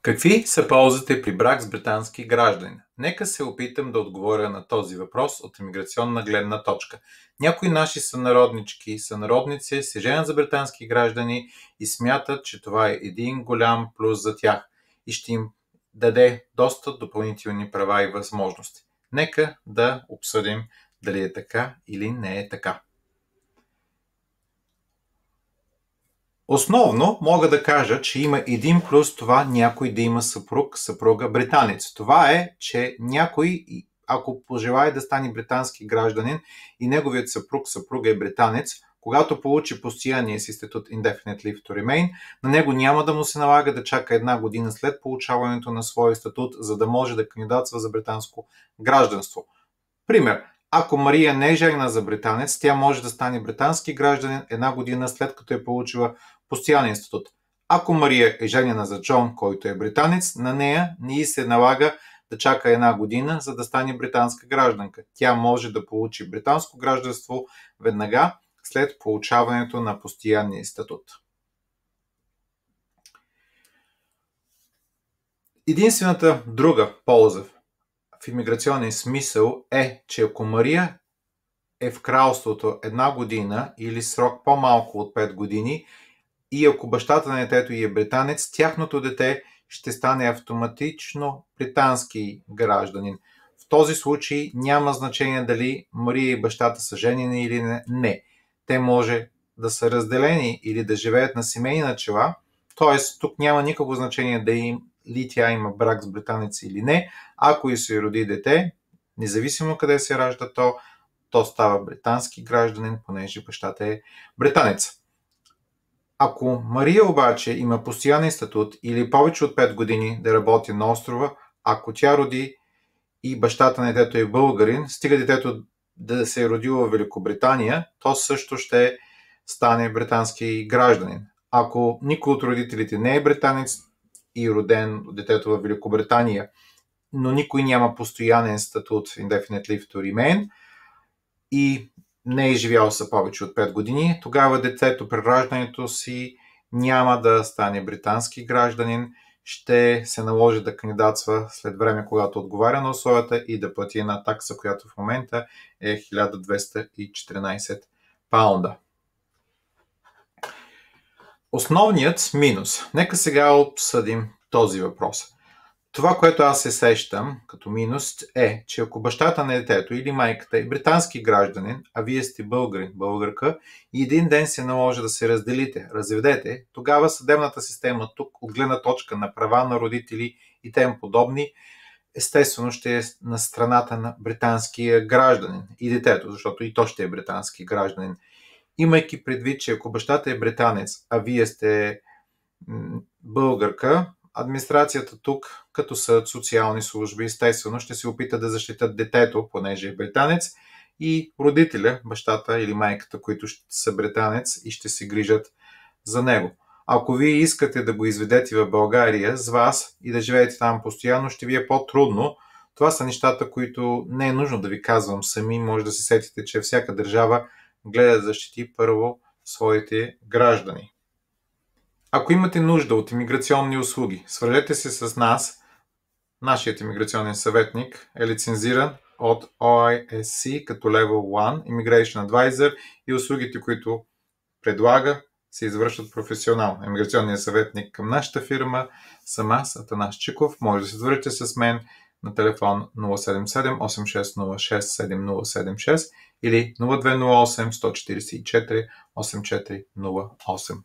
Какви са ползите при брак с британски гражданин? Нека се опитам да отговоря на този въпрос от имиграционна гледна точка. Някои наши сънароднички и сънародници се женят за британски граждани и смятат, че това е един голям плюс за тях и ще им даде доста допълнителни права и възможности. Нека да обсъдим дали е така или не е така. Основно мога да кажа, че има един плюс това някой да има съпруга британец. Това е, че някой, ако пожелае да стане британски гражданин и неговият съпруга е британец, когато получи постоянния си статут Indefinite Leave to Remain, на него няма да му се налага да чака една година след получаването на своя статут, за да може да кандидатства за британско гражданство. Пример. Ако Мария не е женена за британец, тя може да стане британски гражданин една година след като е получила постоянен статут. Ако Мария е женена за Джон, който е британец, на нея не й се налага да чака една година, за да стане британска гражданка. Тя може да получи британско гражданство веднага след получаването на постоянния статут. Единствената друга полза в имиграционен смисъл е, че ако Мария е в кралството една година или срок по-малко от 5 години и ако бащата на детето й е британец, тяхното дете ще стане автоматично британски гражданин. В този случай няма значение дали Мария и бащата са женени или не. Те може да са разделени или да живеят на семейни начала, т.е. тук няма никакво значение дали тя има брак с британец или не. Ако и се роди дете, независимо къде се ражда то става британски гражданин, понеже бащата е британец. Ако Мария обаче има постоянен статут или повече от 5 години да работи на острова, ако тя роди и бащата на детето е българин, стига детето да се е родило в Великобритания, то също ще стане британски гражданин. Ако никой от родителите не е британец и роден детето в Великобритания, но никой няма постоянен статут Indefinite Leave to Remain и не е живял са повече от 5 години, тогава детето при раждането си няма да стане британски гражданин, ще се наложи да кандидатства след време, когато отговаря на условията и да плати една такса, която в момента е 1214 паунда. Основният минус. Нека сега обсъдим този въпрос. Това, което аз се сещам като минус е, че ако бащата на детето или майката е британски гражданин, а вие сте българин, българка и един ден се наложи да се разделите, разведете, тогава съдебната система тук от гледна точка на права на родители и тем подобни, естествено ще е на страната на британския гражданин и детето, защото и то ще е британски гражданин. Имайки предвид, че ако бащата е британец, а вие сте българка, администрацията тук, като съд, социални служби, естествено ще се опита да защитят детето, понеже е британец, и родителя, бащата или майката, които са британец и ще се грижат за него. Ако вие искате да го изведете в България с вас и да живеете там постоянно, ще ви е по-трудно. Това са нещата, които не е нужно да ви казвам сами. Може да се сетите, че всяка държава гледа да защити първо своите граждани. Ако имате нужда от имиграционни услуги, свържете се с нас. Нашият имиграционен съветник е лицензиран от OISC като Level 1 Immigration Advisor и услугите, които предлага, се извършват професионално. Имиграционният съветник към нашата фирма съм аз, Атанас Чиков. Може да се свържете с мен на телефон 077 8606 7076 или 0208 144 8408.